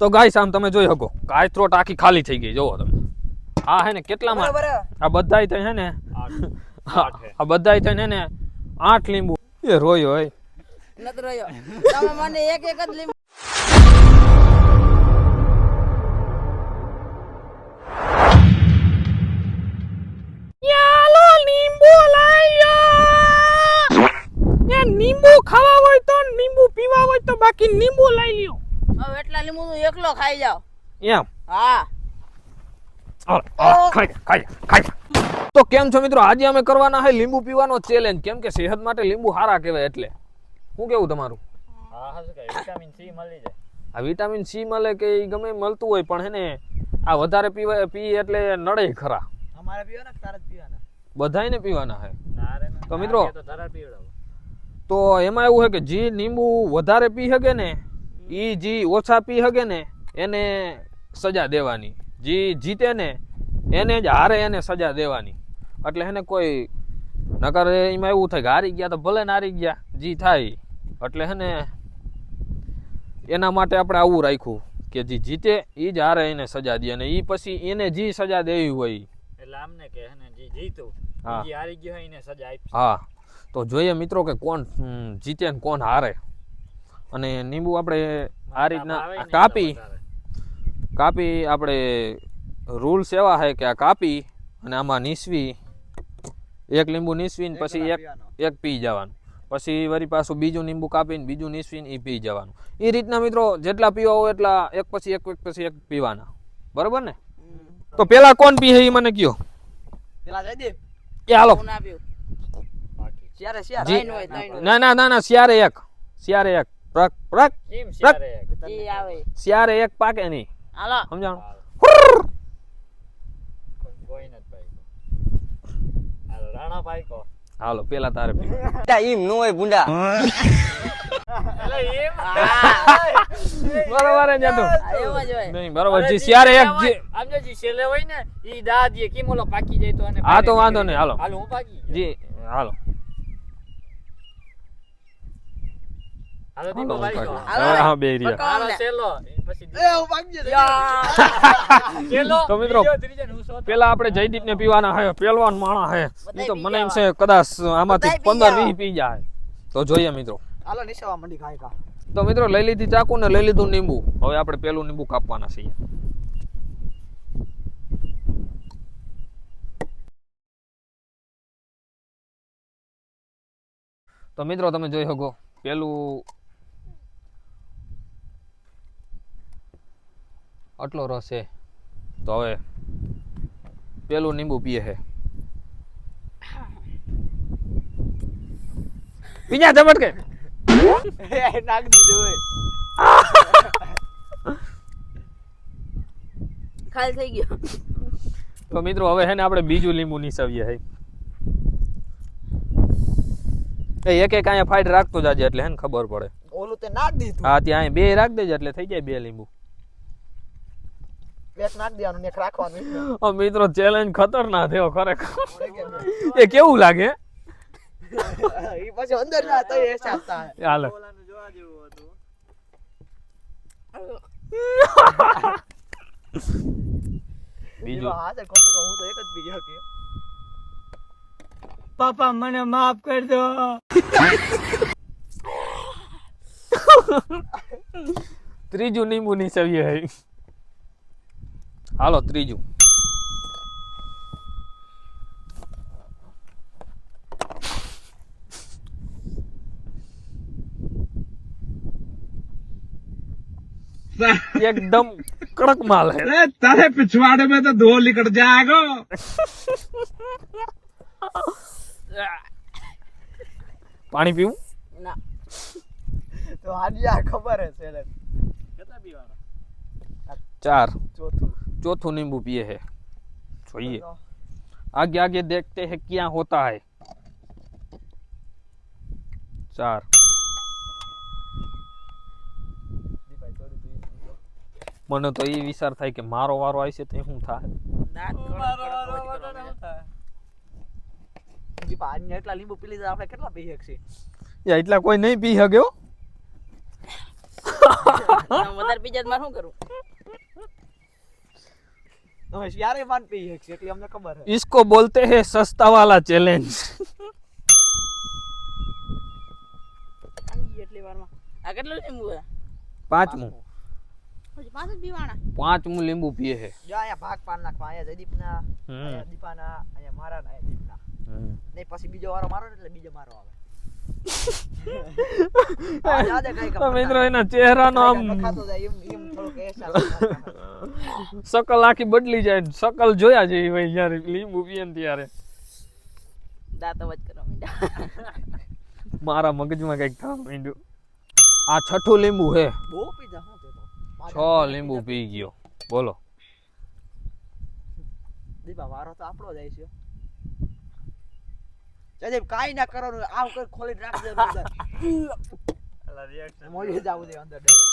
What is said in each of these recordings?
તો ગાઈસ આમ તમે જોઈ શકો ગાય થ્રોટ આખી ખાલી થઈ ગઈ જોવો તમે આ હે ને કેટલામાં આ બધાય થઈ હે ને આ બધાય થઈ ને 8 લીંબુ એ રોયો હોય નત રહ્યો તમે મને એક જ લીંબુ યાલો લીંબુ લાવ્યો યા લીંબુ ખાવા હોય તો લીંબુ પીવા હોય તો બાકી લીંબુ લઈ લ્યો હવે એટલા લીંબુ તું એકલો ખાઈ જાવ એમ હા ખાઈ તો કેમ છો મિત્રો આજે અમે કરવાના છે લીંબુ પીવાનો ચેલેન્જ કેમ કે સેહત માટે લીંબુ સારા કહેવાય એટલે શું કેવું તમારું હા હા શું કહે વિટામિન સી મળી જાય આ વિટામિન સી મળે કે ઈ ગમે મળતું હોય પણ હે ને આ વધારે પી એટલે નડે ખરા અમારે પીવાના તારે જ પીવાના બધાયને પીવાના છે ના રે ના તો મિત્રો તો ધરાર પીવડાવો તો એમાં એવું છે કે જે લીંબુ વધારે પી શકે ને ઈ જે ઓછા પી શકે ને એને સજા દેવાની જે જીતે ને એને જ હારે એને સજા દેવાની એટલે એને કોઈ નકર એમાં એવું થાય કે હારી ગયા તો ભલે ને હારી ગયા જી થાય એટલે હે ને એના માટે આપણે આવું રાખ્યું કે જે જીતે એ જ હારે એને સજા દે અને એ પછી એને જે સજા દેવી હોય એટલે આમને કે હે ને જે જીતું હા જે હારી ગયો હોય એને સજા આપી હા તો જોઈએ મિત્રો કે કોણ જીતે ને કોણ હારે અને લીંબુ આપણે આ રીતના કાપી આપણે રૂલ્સ એવા છે કે આ કાપી અને આમાં નીસવી એક લીંબુ નીસવીને પછી એક પી જવાનું પછી વળી પાછું બીજું લીંબુ કાપીને બીજું નીસવીને એ પી જવાનું એ રીતના મિત્રો જેટલા પીવા હોય એટલા એક પછી એક પીવાના બરોબર ને તો પેલા કોણ પી એ મને કયો પેલા જઈ દે એ હાલો ના શિયારે એક કેમ શિયારે ઈ આવે શિયારે એક પાકે નહીં હાલો સમજાણું કોઈ નથી ભાઈ હાલો રાણા ભાઈ કો હાલો પેલા તારે પી ઈમ નો હોય ભૂંડા એટલે એમ બરોબર જ હતું એવો જ હોય નહીં બરોબર જી શિયારે એક જે આમ જો જી છેલ્લે હોય ને ઈ દા દે કેમ ઓલો પાકી જાય તો અને હા તો વાંધો નહીં હાલો હાલો હું પાકી ગયો જી હાલો હાલો દીપો ભાઈ કો હા બે રહ્યા હાલો છેલ્લો પછી હું ભાગી ગયો છેલ્લો તો મિત્રો ત્રીજો ને હું સો પેલા આપણે જયદીપ ને પીવાના હે પહેલવાન માણા હે ઈ તો મને એમ છે કદાચ આમાંથી 15-20 પી જાય તો જોઈએ મિત્રો હાલો નિશાવા મંડી ખાઈ ખા તો મિત્રો લઈ લીધી ચાકુ ને લઈ લીધું લીંબુ હવે આપણે પેલું લીંબુ કાપવાના છીએ તો મિત્રો તમે જોઈ શકો પેલું આટલો રસ છે તો હવે પેલું લીંબુ પીએ છે બીજા ઝપટકે નાખ દીધું હોય ખાલી થઈ ગયો તો મિત્રો હવે હે ને આપણે બીજું લીંબુ નીસવીએ હે એક અહીંયા ફાઈટ રાખતો જાજે એટલે હે ને ખબર પડે ઓલું તે નાખ દીધું હા ત્યાં બે રાખ દેજે એટલે થઈ જાય બે લીંબુ એક નાખ દેવાનું ને એક રાખવાનું ઓ મિત્રો ચેલેન્જ ખતરનાક થયો ખરેખર એ કેવું લાગે ઈ પછી અંદર ના તો એ સાચા હાલે ઓલાનું જોવા જેવું હતું બીજું હા તે કોતો હું તો એક જ પી ગયો કે પાપા મને માફ કરી દો ત્રીજું લીંબુ નીસવીએ હે હાલો ત્રીજું एकदम कड़क माल है अरे तारे पिछवाड़े में तो दो निकट जाएगा पानी पीऊं ના તો હાડિયા ખબર હે છે કેટલા પીવાના 4 ચોથું चौथू नींबू पिए है જોઈએ आगे आगे देखते हैं क्या होता है 4 મને તો એ વિચાર થાય કે મારો વારો આવશે તો શું થાય દાંત જી પાણી એટલા લીંબુ પી લીધા આપણે કેટલા પી શકશે યા એટલા કોઈ નહીં પી શકે હો વધારે પીજા માં શું કરું હવે યારે માન પી છે એટલે અમને ખબર છે इसको बोलते हैं सस्ता वाला चैलेंज એટલી વારમાં આ કેટલું લીંબુ છે પાંચમું હજી પાંચ જ પીવાના પાંચમું લીંબુ પીએ છે જો અહીંયા ભાગ પાડ નાખવા અહીંયા જયદીપના અહીંયા દીપાના અહીંયા મારા ના અહીંયા દીપના નહીં પછી બીજો વારો મારો ને એટલે બીજો મારો આવે તો મિત્રો એના ચહેરાનો આમ ખાતો જાય એમ થોડુંક અહેસાસ શકલ આખી બદલી જાય શકલ જોયા જેવી હોય જ્યારે લીંબુ પીએ ને ત્યારે દાંત અવાજ કરવા માંડ્યા મારા મગજમાં કઈક થવા માંડ્યું આ છઠ્ઠું લીંબુ હે બહુ પીધા હું તે તો 6 લીંબુ પી ગયો બોલો દીપા વારો તો આપણો જાય છે જયદીપ કાઈ ના કરવાનું આવ કર ખોલી રાખજે અંદર અલા રિએક્શન મોલી જાવ દે અંદર ડાયરેક્ટ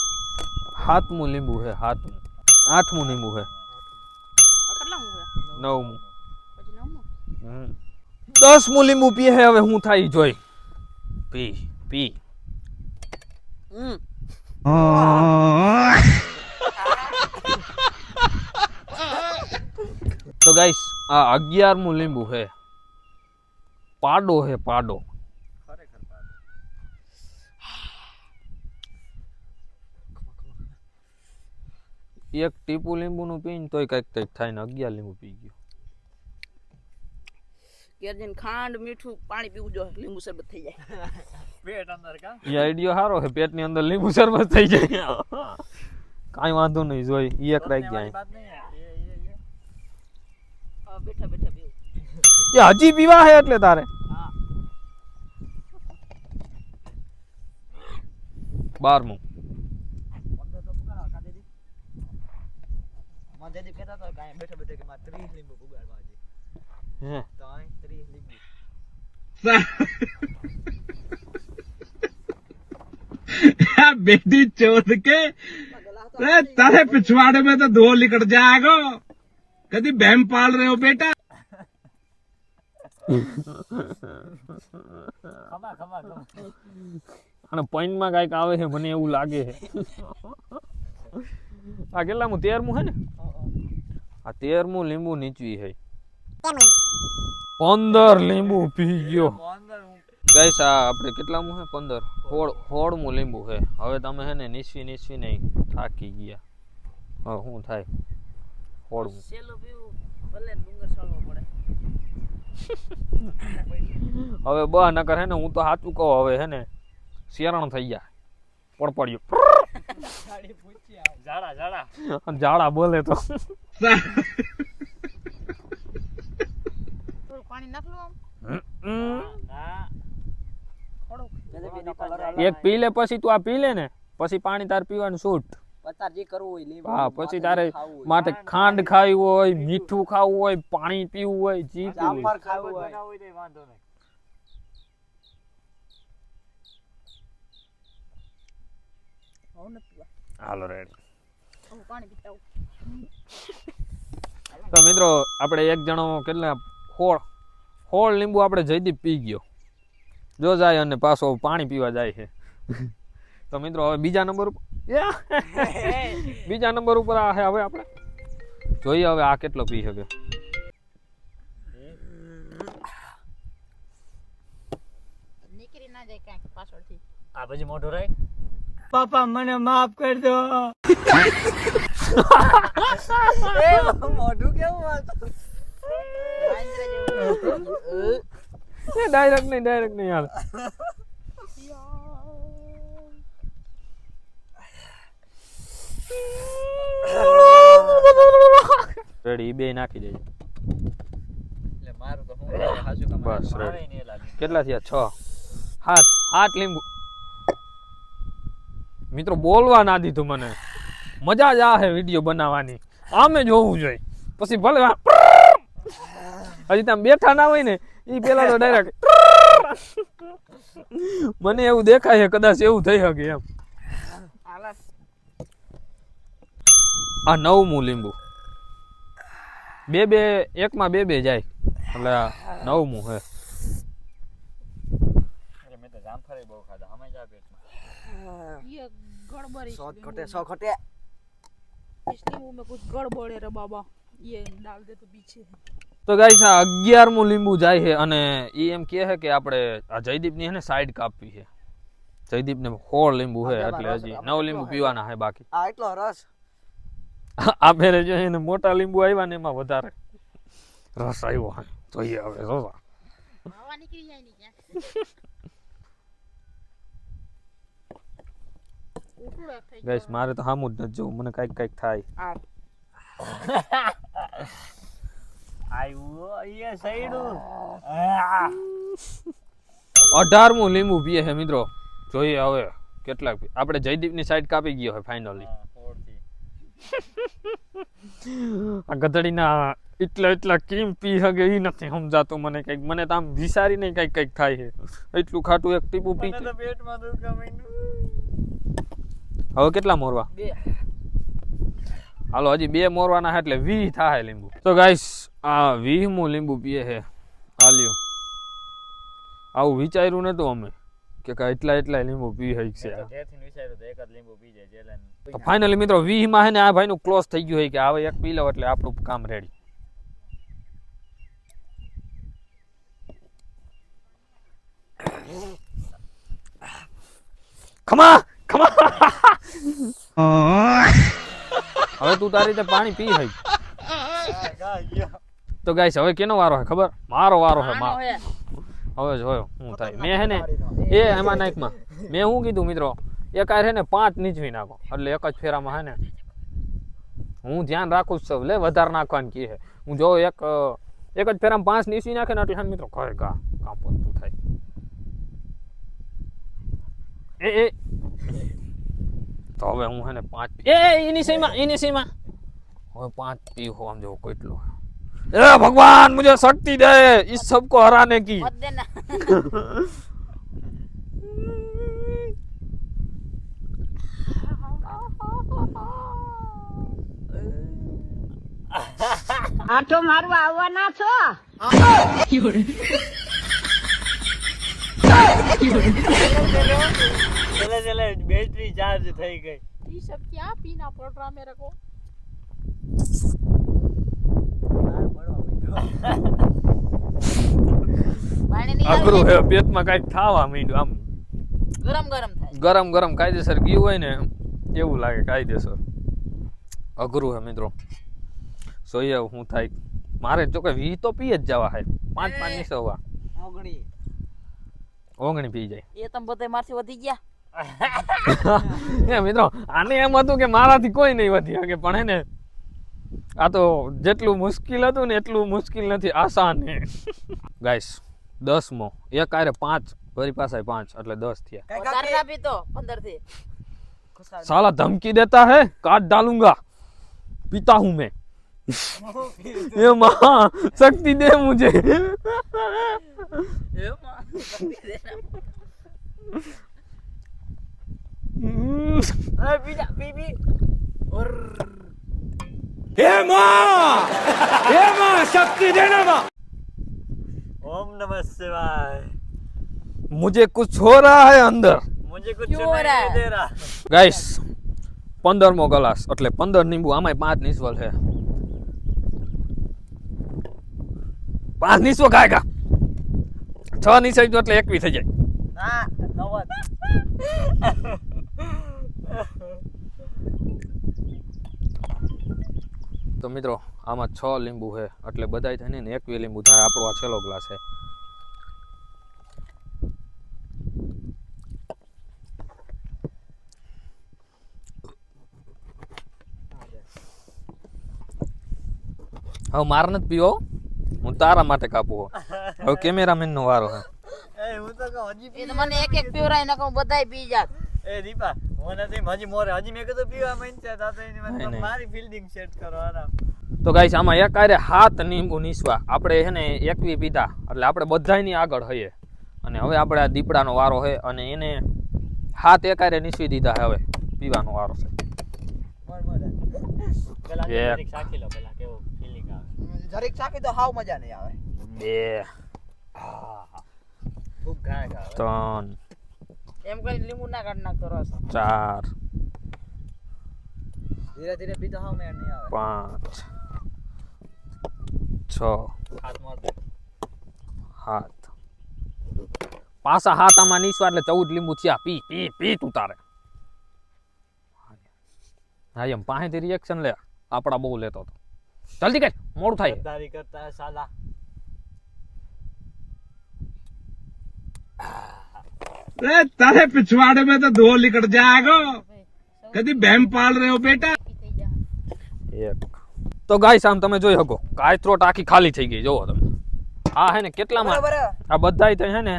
સાતમું લીંબુ હે સાતમું આઠમું લીંબુ હે આ કેટલા હું છે નવમું પછી નવમું 10મું લીંબુ પીએ હે હવે હું થાય ઈ જોઈ પી પી તો ગાઈસ આ 11મું લીંબુ હે પાડો હે પાડો ખરેખર પાડો એક ટીપુ લીંબુ નું પીને તોય કઈક કઈક થાય ને 11 લીંબુ પી ગયો કેરજીન ખાંડ મીઠું પાણી પીવું જો લીંબુ શરબત થઈ જાય પેટ અંદર કા એ આઈડિયો સારો છે પેટની અંદર લીંબુ શરબત થઈ જાય કાઈ વાંધો નહીં જોઈ ઈ એક રાખ જાય બાત નહીં ये બેઠા બેઠા પીવું એ હજી પીવા હે એટલે તારે હા 12મું અંદર તો પુગાડવા કા દીદી મને જયદીપ કહેતા તો કાઈ બેઠા બેઠા કે મારે 30 લીંબુ પુગાડવા આજે હે તો અહીં 30 લીંબુ बेटी चोद के तारे पिछवाड़े में तो धो निकल जाएगा कभी बहम पाल रहे हो बेटा खमा खमा खमा અને પોઈન્ટ માં કઈક આવે છે મને એવું લાગે છે આ કેટલામું 13મું હે ને આ 13મું લીંબુ નીચવી છે 15 લીંબુ પી ગયો અંદર હું ગાઈસ આ આપણે કેટલામું હે 15 16મું લીંબુ છે હવે તમે હે ને નીચવી નહીં થાકી ગયા હવે શું થાય 16મું સેલો પીવું ભલે ડુંગર સળવો પડે હવે બ નકર હે ને હું તો સાચું કહું હવે હે ને શેરણ થઈ ગયા પડપડ્યું જાડા જાડા જાડા બોલે તો થોડું પાણી નાખલું આમ ના એક પી લે પછી તું આ પી લે ને પછી પાણી તાર પીવાનું છૂટ પતાર જે કરવું હોય લીંબુ હા પછી તારે માટે ખાંડ ખાવી હોય મીઠું ખાવું હોય પાણી પીવું હોય જી પીવું હોય. જામફળ ખાવું હોય બનાવું હોય તો વાંધો નહીં હું નથી પીવા હાલો રેડી હું પાણી પીતા આવું. તો મિત્રો આપણે એક જણો કેટલા 16 લીંબુ આપણે જયદીપ પી ગયો જો જાય અને પાછો પાણી પીવા જાય છે તો મિત્રો હવે બીજા નંબર ઉપર બીજા નંબર ઉપર આ છે હવે આપણે જોઈએ હવે આ કેટલો પી શકે નીકળી ના જાય ક્યાંક પાછળથી આ પછી મોઢું રાખ પાપા મને માફ કરી દો મોઢું કેવું હતું વાંદરા જેવું. ડાયરેક્ટ નહીં યાર રેડી બે નાખી દેજો એટલે મારું તો હું હાસુ કામ બસ મારે રેડી નહીં લાગે કેટલા થયા 6 7 લીંબુ મિત્રો બોલવા ના દીધું મને મજા જ આ હે વિડીયો બનાવવાની આમે જોવું જોઈએ પછી ભલે હજી તમે બેઠા ના હોય ને એ પેલા તો ડાયરેક્ટ મને એવું દેખાય છે કદાચ એવું થઈ શકે એમ હાલા આ 9મું લીંબુ બે એકમાં બે જાય એટલે 9મું હે અરે મેં તો જામફળ બહુ ખાધા હમે જા પેટમાં ઈ गड़बड़ है इस सौ नींबू घटे में। 100 घटे इस नींबू में कुछ गड़बड़ है रे बाबा, ये डाल दे तो पीछे। તો ગાઈસ આ 11મું લીંબુ જાય છે અને ઈ એમ કહે છે કે આપણે આ જયદીપની હે ને સાઈડ કાપવી છે. જયદીપને 16 લીંબુ છે એટલે હજી 9 લીંબુ પીવાના છે બાકી. આ એટલો રસ આ ફેરે જો એને મોટા લીંબુ આવ્યા ને એમાં વધારે રસ આવ્યો છે. જોઈએ હવે જોવા. हवा निकली जाए नहीं क्या? ઉકળો થઈ ગાઈસ મારે તો સામું જ નથી જોવું, મને કાંઈક થાય. આ આવ્યો અહીંયા સઈડું 18મું લીંબુ પીએ છે મિત્રો. જોઈએ હવે કેટલાક આપણે જયદીપની સાઈડ કાપી ગયો છે ફાઇનલી. આ ગધડીના એટલા કેમ પી શકે એ નથી સમજાતું મને. કંઈક મને તો આમ વિચારીને કંઈક થાય છે. એટલું ખાટું એક ટીપું પી મને તો પેટમાં દુખા માંડ્યું. હવે કેટલા મોરવા? 2 હાલો હજી 2 મોરવાના છે એટલે 20 થાય લીંબુ. તો ગાઈસ આ 20મું લીંબુ પીએ છે. હાલ્યો આવું વિચાર્યું નતું અમે કે એટલા લીંબુ પી હઈ છે. જેથી વિચાર્યું તો એક જ લીંબુ પી જાય જેલન. તો ફાઇનલી મિત્રો 20 માં છે ને આ ભાઈનું ક્લોઝ થઈ ગયું છે કે હવે એક પી લો એટલે આપણું કામ રેડી. ખમા હવે તું તારી રીતે પાણી પી હઈ. તો ગાઈસ હવે કેનો વારો છે ખબર? મારો વારો છે. આનો હે હવે જોયો હું થાય. મેં હે ને એ એમાં નાખમાં મેં શું કીધું મિત્રો, એક આ છે ને 5 નીચવી નાખો એટલે એક જ ફેરામાં હે ને હું ધ્યાન રાખું જ છું. લે વધારે નાખવાનું કી છે હું જો એક જ ફેરામાં 5 નીચવી નાખે ને એટલે હા મિત્રો કહે કામ પોતું થાય. એ તો હવે હું હે ને 5 એની સીમા હવે 5 પી હો આમ જો કેટલું. ए भगवान मुझे शक्ति दे इस सब को हराने की. मत देना। આઠો મારવા આવવાના છો? चले बैटरी चार्ज થઈ ગઈ. ये सब क्या पीना पड़ रहा मेरे को? पानी नहीं અઘરું હે પેટમાં કાંઈક થાવા માંડ્યું આમ गरम गरम था। ગરમ કાયદેસર ગયું હોય ને એવું લાગે કાયદેસર. અઘરું હે મિત્રો. જોઈએ હું થાય. મારે જો કે 20 તો પી જ જવા હે. 5 ની સવા ઓગણી પી જાય. ये तुम बताए मारसी वधी गया। એ મિત્રો આને એમ હતું કે મારાથી કોઈ નહીં વધી શકે પણ હે ને આ તો જેટલું મુશ્કેલ હતું ને એટલું મુશ્કેલ નથી, આસાન હે. ગાઈસ 10મો એક આરે 5 ફરી પાછા 5 એટલે 10 થયા. करना भी तो 15 थे। साला धमकी देता है काट डालूंगा, पीता हूं मैं. ये माँ शक्ति दे मुझे. हे माँ शक्ति देना माँ. ओम नमः शिवाय. मुझे कुछ हो रहा है अंदर. मुझे कुछ क्यों हो रहा नहीं है? दे रहा. ગાઈસ 15મો ગ્લાસ એટલે 15 લીંબુ, આમાંય 5 નિસ્વલ છે. 5 નિસ્વ ખાયગા 6 નિસ્વ એટલે 21 થઈ જાય. ના 90 તો મિત્રો આમાં 6 લીંબુ છે એટલે બધાય થઈને 21 લીંબુ થાય. આપણો આ છેલ્લો ગ્લાસ છે. હવે માર નથી પીવો, હું તારા માટે કાપું. હવે કેમેરામેન નો વારો છે. એ હું તો કહું હજી ये तो मैंने एक पीवराई ना कहूं बताई पी जात। એ દીપા મને તો હજી મોરે હજી મેં કીધું પીવા માંડ્યા તા તો એની નહીં, નહીં. મારી ફિલ્ડિંગ સેટ કરો આરામ. તો ગાઈસ આમાં એક આરે 7 લીંબુ નીસવા આપણે છે ને 21 પીધા એટલે આપણે બધાયની આગળ હઈએ. અને હવે આપણે આ દીપડાનો વારો છે અને એને 7 એક આરે નીસવી દીધા છે. હવે પીવાનો વારો છે. પેલા એક. જરીક સાખી લો પેલા કેવો ફિલિંગ આવે. જરીક ચાખી તો હાવ મજા નહીં આવે. 2 ખૂબ ઘાય ઘા. 3 એમ કરીને લીંબુ ના કાઢ નાખતો રસ. 4 ધીરે ધીરે પીતો હાવ મેળ નહીં આવે 5 6 હાથ માર દે. 7 પાછા હાથ આમાં નીચવા એટલે 14 લીંબુ થયા. પી પી પી તું તારે. હા એમ પાસેથી રિએક્શન લે. આપડા બહુ લેતો હતો. જલ્દી કર, મોડું થાય. ગદ્દારી કરતા હે સાલા. तारे पिछवाड़े में तो दो लिकट जाएगा कभी बहम पाल रहे हो बेटा એક તો ગાઈસ આમ તમે જોઈ શકો કાય થ્રોટ આખી ખાલી થઈ ગઈ. જોવો તમે આ હે ને કેટલામાં આ બધાય થઈ હે ને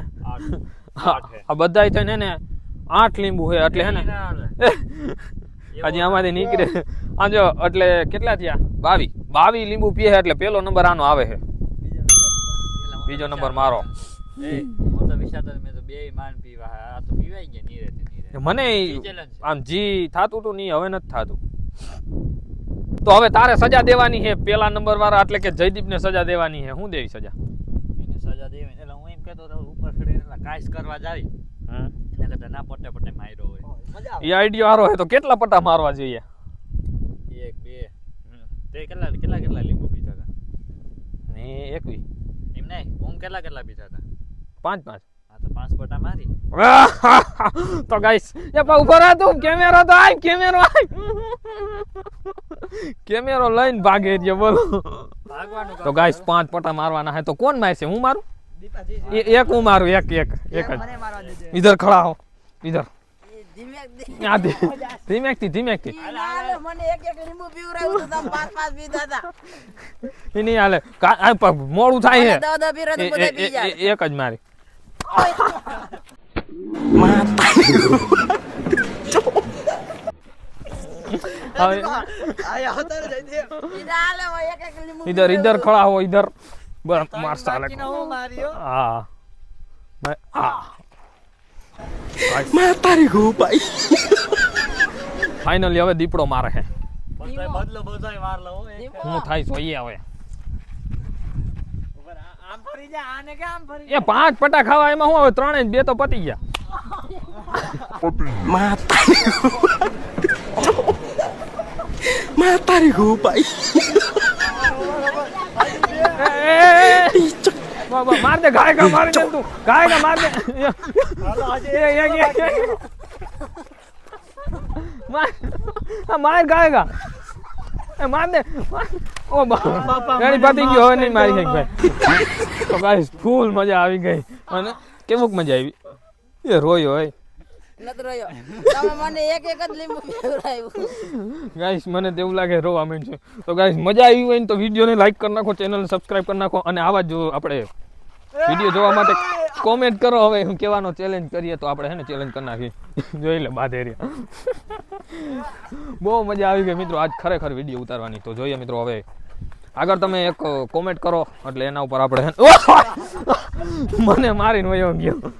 આ બધાય થઈ ને 8 લીંબુ હે એટલે હે ને હજી આમાંથી નીકળે આ જો એટલે કેટલા થયા 22 લીંબુ પીએ એટલે પેલો નંબર આનો આવે છે. બીજો નંબર મારો. હું તો વિચારતો મેં તો બે માન પીવા આ તો પીવાઈ ગયા નીરે મને આમ જી થાતું તું નહીં હવે નથી થાતું. તો હવે તારે સજા દેવાની છે પેલા નંબર વાળા એટલે કે જયદીપ ને સજા દેવાની છે. શું દેવી સજા? એને સજા દેવી એટલે હું એમ કહેતો હતો ઉપર ચડી કાઈસ કરવા જાવી એના કરતા ના પટ્ટે પટ્ટે માર્યો હોય. મજા આવે એ આઈડિયા હારો છે તો કેટલા પટ્ટા મારવા જોઈએ? 1 2 તે કેટલા લીંબુ પીતા હતા? ને 21 એમ નહીં હું કેટલા પીતા હતા? 5 હા તો 5 પટ્ટા મારી. તો ગાઈસ એ પા ઉભો રહે તું. કેમેરો તો આય, કેમેરો આય. કેમેરો લઈને ભાગે છે બોલો. ભાગવાનું તો ગાઈસ 5 પટ્ટા મારવાના હે તો કોણ મારશે? હું મારું? એક હું મારું. એક જ મને મારવા દેજો इधर खड़ा हो इधर. ધીમે ધીમેકથી મને એક લીંબુ પીવરાયું તો તમે 5 પીતા હતા. એ નહીં હાલે. મોડું થાય છે. દો પીરો તો બધા પી જાય. એક જ મારી. આયા હતા ને જયદીપ હાલે એક લીંબુ इधर खड़ा हो इधर. मार साले को. હું માર્યો हाँ मैं तारी को भाई फाइनली હવે દીપડો મારે છે. બદલો માર લો હું થાય જોઈએ હવે. આમ ફરી જા આને કે આમ ફરી એ 5 પટ્ટા ખાવા એમાં હું હવે 3 જ 2 તો પતી ગયા. मैं तारी को भाई मार दे गाय का मार दे तू गाय का मार दे मार गाय का मार दे ओ ગાડી પતી ગઈ હવે નહીં મારી ભાઈ. તો ગાઈસ ફૂલ મજા આવી ગઈ અને કેવુંક મજા આવી એ રોયો હોય નત રહ્યો તમે મને એક જ લીંબુ પીવરાયું. ગાઈસ મને તો એવું લાગે રોવા માંડ્યું છે. તો ગાઈસ મજા આવી હોય ને તો વિડીયોને લાઈક કરી નાખો, ચેનલને સબસ્ક્રાઇબ કરી નાખો અને આવા જો આપણે વિડીયો જોવા માટે કોમેન્ટ કરો. હવે હું કહેવાનો ચેલેન્જ કરીએ તો આપણે હે ને ચેલેન્જ કરી નાખી. જોઈ લે બાધેરિયા. બહુ મજા આવી ગઈ મિત્રો આજ ખરેખર વિડીયો ઉતારવાની. તો જોઈએ મિત્રો હવે આગળ તમે એક કોમેન્ટ કરો એટલે એના ઉપર આપણે મને મારીને વયો ગયો.